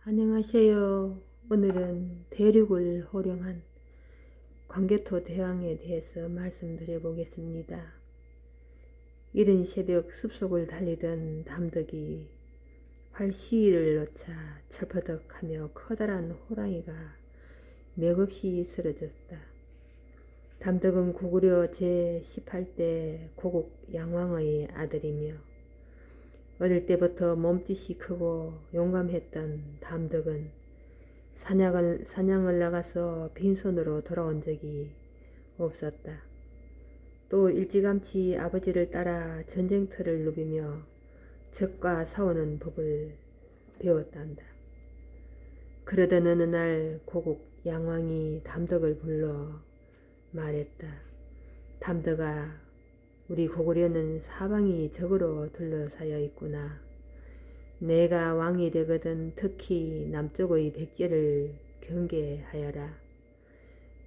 안녕하세요. 오늘은 대륙을 호령한 광개토 대왕에 대해서 말씀드려 보겠습니다. 이른 새벽 숲속을 달리던 담덕이 활시위를 놓자 철퍼덕하며 커다란 호랑이가 맥없이 쓰러졌다. 담덕은 고구려 제18대 고국 양왕의 아들이며 어릴 때부터 몸짓이 크고 용감했던 담덕은 사냥을 나가서 빈손으로 돌아온 적이 없었다. 또 일찌감치 아버지를 따라 전쟁터를 누비며 적과 싸우는 법을 배웠단다. 그러던 어느 날 고국 양왕이 담덕을 불러 말했다. 담덕아, 우리 고구려는 사방이 적으로 둘러싸여 있구나. 내가 왕이 되거든 특히 남쪽의 백제를 경계하여라.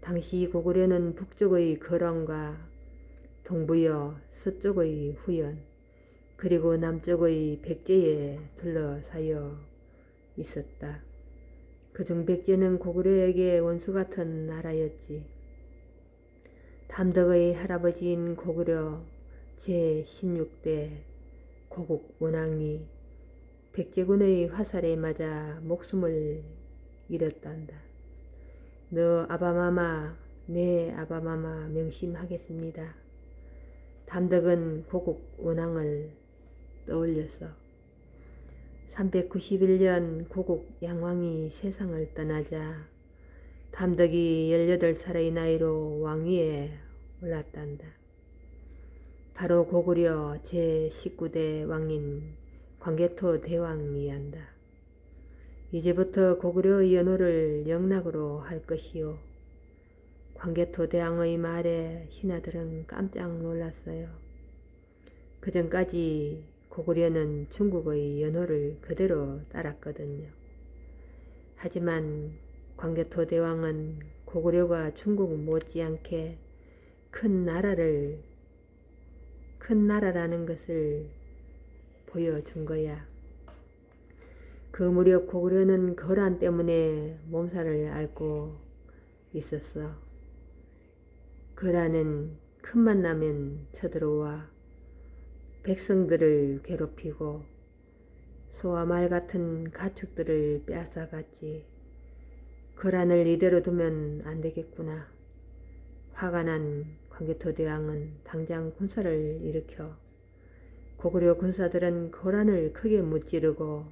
당시 고구려는 북쪽의 거란과 동부여 서쪽의 후연 그리고 남쪽의 백제에 둘러싸여 있었다. 그중 백제는 고구려에게 원수 같은 나라였지. 담덕의 할아버지인 고구려 제16대 고국 원왕이 백제군의 화살에 맞아 목숨을 잃었단다. 너 아바마마, 내 아바마마 명심하겠습니다. 담덕은 고국 원왕을 떠올렸어. 391년 고국 양왕이 세상을 떠나자 담덕이 18살의 나이로 왕위에 올랐단다. 바로 고구려 제19대 왕인 광개토 대왕이란다. 이제부터 고구려의 연호를 영락으로 할 것이요. 광개토 대왕의 말에 신하들은 깜짝 놀랐어요. 그전까지 고구려는 중국의 연호를 그대로 따랐거든요. 하지만 광개토 대왕은 고구려가 중국 못지않게 큰 나라라는 것을 보여준 거야. 그 무렵 고구려는 거란 때문에 몸살을 앓고 있었어. 거란은 큰만 나면 쳐들어와 백성들을 괴롭히고 소와 말 같은 가축들을 빼앗아갔지. 거란을 이대로 두면 안 되겠구나. 화가 난 광개토 대왕은 당장 군사를 일으켜 고구려 군사들은 거란을 크게 무찌르고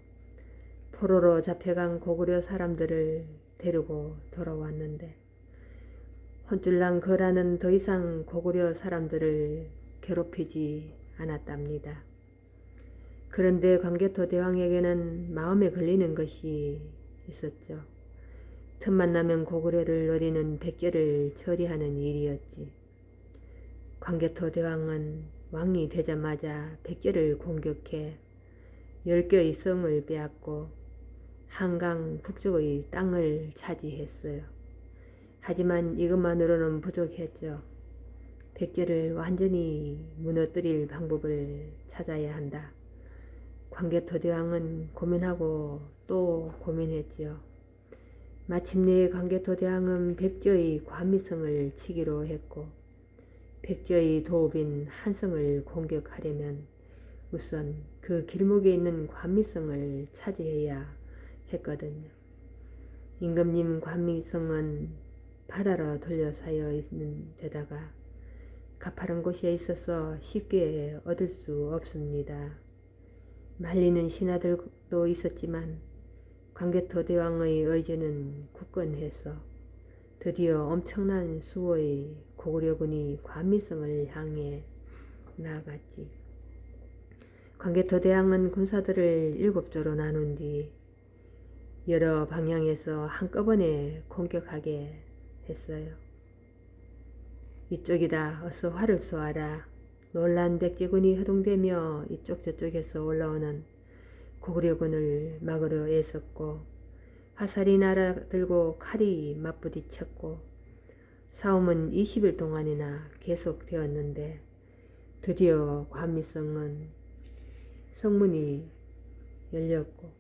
포로로 잡혀간 고구려 사람들을 데리고 돌아왔는데 혼쭐난 거란은 더 이상 고구려 사람들을 괴롭히지 않았답니다. 그런데 광개토 대왕에게는 마음에 걸리는 것이 있었죠. 틈만 나면 고구려를 노리는 백제를 처리하는 일이었지. 광개토 대왕은 왕이 되자마자 백제를 공격해 10개의 성을 빼앗고 한강 북쪽의 땅을 차지했어요. 하지만 이것만으로는 부족했죠. 백제를 완전히 무너뜨릴 방법을 찾아야 한다. 광개토 대왕은 고민하고 또 고민했지요. 마침내 광개토 대왕은 백제의 관미성을 치기로 했고 백제의 도읍인 한성을 공격하려면 우선 그 길목에 있는 관미성을 차지해야 했거든요. 임금님 관미성은 바다로 둘러싸여 있는 데다가 가파른 곳에 있어서 쉽게 얻을 수 없습니다. 말리는 신하들도 있었지만 광개토 대왕의 의지는 굳건해서 드디어 엄청난 수의 고구려군이 관미성을 향해 나아갔지. 광개토 대왕은 군사들을 7조로 나눈 뒤 여러 방향에서 한꺼번에 공격하게 했어요. 이쪽이다, 어서 활을 쏘아라. 놀란 백제군이 허둥대며 이쪽 저쪽에서 올라오는 고구려군을 막으려 애썼고 화살이 날아들고 칼이 맞부딪혔고 싸움은 20일 동안이나 계속되었는데 드디어 관미성은 성문이 열렸고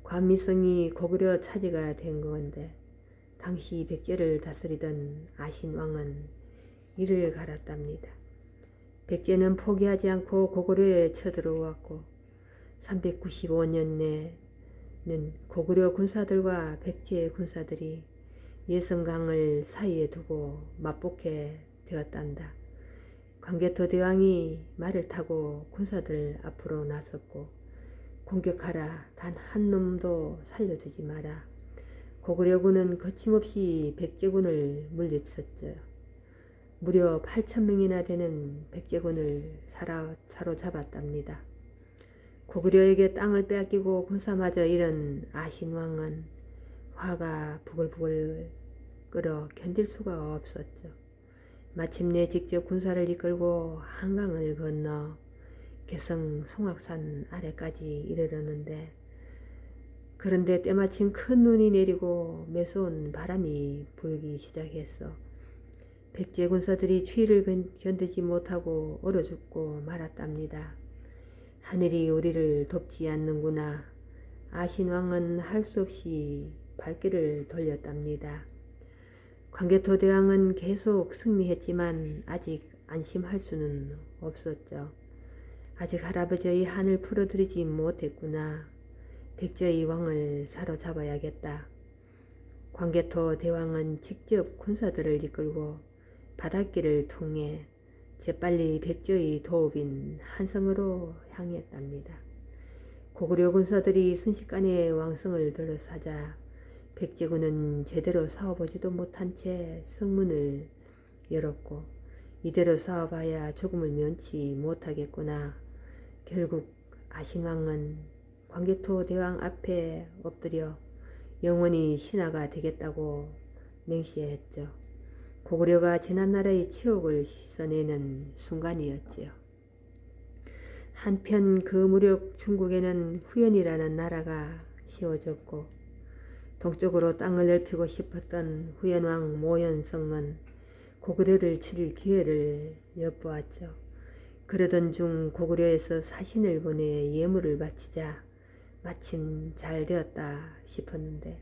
관미성이 고구려 차지가 된 건데 당시 백제를 다스리던 아신왕은 이를 갈았답니다. 백제는 포기하지 않고 고구려에 쳐들어왔고 395년에는 고구려 군사들과 백제 군사들이 예성강을 사이에 두고 맞붙게 되었단다. 광개토 대왕이 말을 타고 군사들 앞으로 나섰고 공격하라. 단 한 놈도 살려주지 마라. 고구려군은 거침없이 백제군을 물리쳤죠. 무려 8,000명이나 되는 백제군을 사로잡았답니다. 고구려에게 땅을 빼앗기고 군사마저 잃은 아신왕은 화가 부글부글 끓어 견딜 수가 없었죠. 마침내 직접 군사를 이끌고 한강을 건너 개성 송악산 아래까지 이르렀는데 그런데 때마침 큰 눈이 내리고 매서운 바람이 불기 시작했어. 백제 군사들이 추위를 견디지 못하고 얼어 죽고 말았답니다. 하늘이 우리를 돕지 않는구나. 아신왕은 할 수 없이 발길을 돌렸답니다. 광개토 대왕은 계속 승리했지만 아직 안심할 수는 없었죠. 아직 할아버지의 한을 풀어드리지 못했구나. 백제의 왕을 사로잡아야겠다. 광개토 대왕은 직접 군사들을 이끌고 바닷길을 통해 재빨리 백제의 도읍인 한성으로 향했답니다. 고구려 군사들이 순식간에 왕성을 둘러싸자 백제군은 제대로 싸워보지도 못한 채 성문을 열었고 이대로 싸워봐야 죽음을 면치 못하겠구나. 결국 아신왕은 광개토 대왕 앞에 엎드려 영원히 신하가 되겠다고 맹세했죠. 고구려가 지난날의 치욕을 씻어내는 순간이었지요. 한편 그 무렵 중국에는 후연이라는 나라가 세워졌고 동쪽으로 땅을 넓히고 싶었던 후연왕 모현성은 고구려를 칠 기회를 엿보았죠. 그러던 중 고구려에서 사신을 보내 예물을 바치자 마침 잘 되었다 싶었는데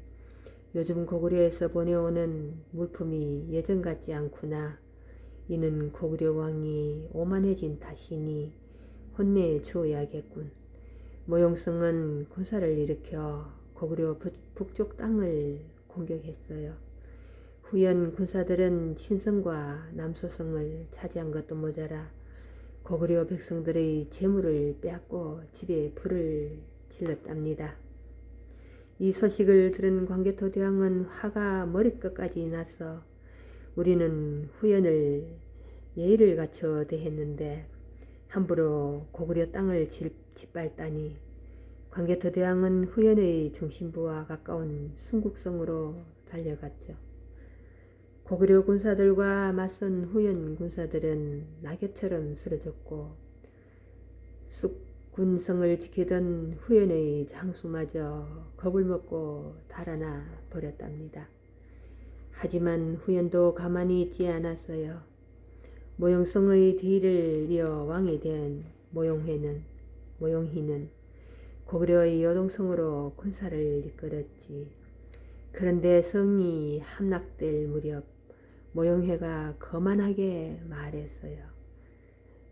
요즘 고구려에서 보내오는 물품이 예전 같지 않구나. 이는 고구려 왕이 오만해진 탓이니 혼내 주어야겠군. 모용성은 군사를 일으켜 고구려 북쪽 땅을 공격했어요. 후연 군사들은 신성과 남소성을 차지한 것도 모자라 고구려 백성들의 재물을 빼앗고 집에 불을 질렀답니다. 이 소식을 들은 광개토 대왕은 화가 머리끝까지 나서 우리는 후연을 예의를 갖춰 대했는데 함부로 고구려 땅을 짓밟다니. 광개토 대왕은 후연의 중심부와 가까운 순국성으로 달려갔죠. 고구려 군사들과 맞선 후연 군사들은 낙엽처럼 쓰러졌고 쑥군성을 지키던 후연의 장수마저 겁을 먹고 달아나 버렸답니다. 하지만 후연도 가만히 있지 않았어요. 모용성의 뒤를 이어 왕이 된 모용희는 고구려의 여동성으로 군사를 이끌었지. 그런데 성이 함락될 무렵 모용회가 거만하게 말했어요.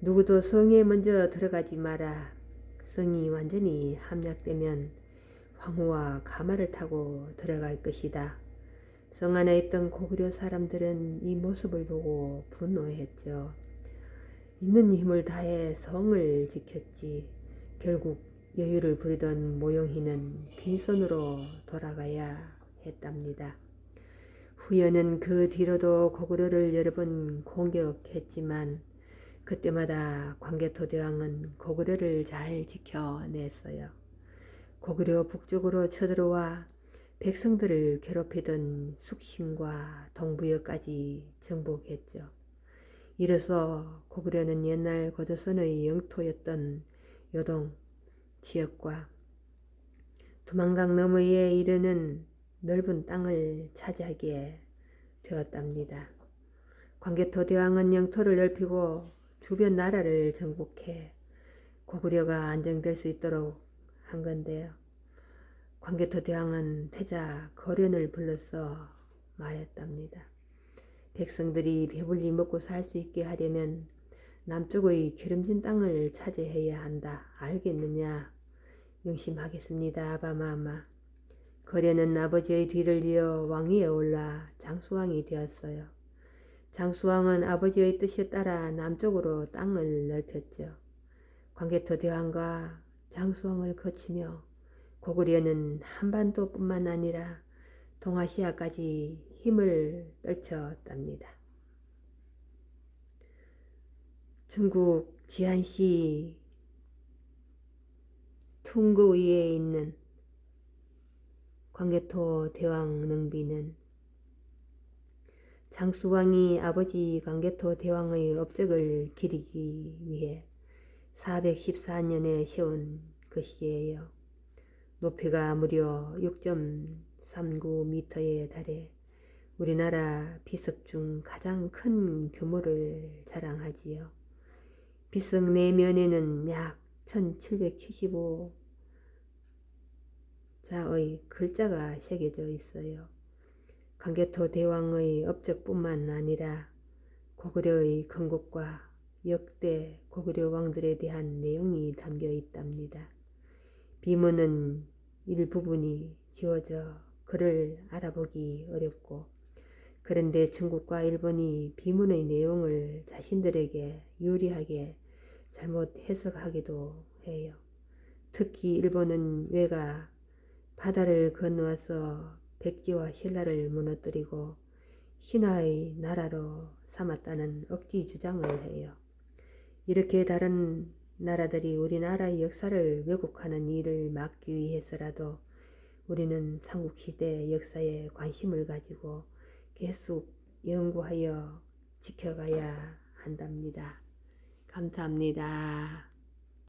누구도 성에 먼저 들어가지 마라. 성이 완전히 함락되면 황후와 가마를 타고 들어갈 것이다. 성 안에 있던 고구려 사람들은 이 모습을 보고 분노했죠. 있는 힘을 다해 성을 지켰지. 결국 여유를 부리던 모용희는 빈손으로 돌아가야 했답니다. 후연은 그 뒤로도 고구려를 여러 번 공격했지만 그때마다 광개토 대왕은 고구려를 잘 지켜냈어요. 고구려 북쪽으로 쳐들어와 백성들을 괴롭히던 숙신과 동부여까지 정복했죠. 이로써 고구려는 옛날 고조선의 영토였던 요동 지역과 두만강 너머에 이르는 넓은 땅을 차지하게 되었답니다. 광개토 대왕은 영토를 넓히고 주변 나라를 정복해 고구려가 안정될 수 있도록 한 건데요. 광개토 대왕은 태자 거련을 불러서 말했답니다. 백성들이 배불리 먹고 살 수 있게 하려면 남쪽의 기름진 땅을 차지해야 한다. 알겠느냐? 명심하겠습니다. 아바마마. 거련은 아버지의 뒤를 이어 왕위에 올라 장수왕이 되었어요. 장수왕은 아버지의 뜻에 따라 남쪽으로 땅을 넓혔죠. 광개토 대왕과 장수왕을 거치며 고구려는 한반도뿐만 아니라 동아시아까지 힘을 떨쳤답니다. 중국 지안시 퉁구위에 있는 광개토 대왕 능비는 장수왕이 아버지 광개토 대왕의 업적을 기리기 위해 414년에 세운 것이에요. 높이가 무려 6.39m에 달해 우리나라 비석 중 가장 큰 규모를 자랑하지요. 비석 내면에는 약 1775자의 글자가 새겨져 있어요. 광개토 대왕의 업적뿐만 아니라 고구려의 건국과 역대 고구려 왕들에 대한 내용이 담겨 있답니다. 비문은 일부분이 지워져 글을 알아보기 어렵고, 그런데 중국과 일본이 비문의 내용을 자신들에게 유리하게 잘못 해석하기도 해요. 특히 일본은 왜가 바다를 건너와서 백제와 신라를 무너뜨리고 신화의 나라로 삼았다는 억지 주장을 해요. 이렇게 다른 나라들이 우리나라의 역사를 왜곡하는 일을 막기 위해서라도 우리는 삼국시대 역사에 관심을 가지고 계속 연구하여 지켜가야 한답니다. 감사합니다.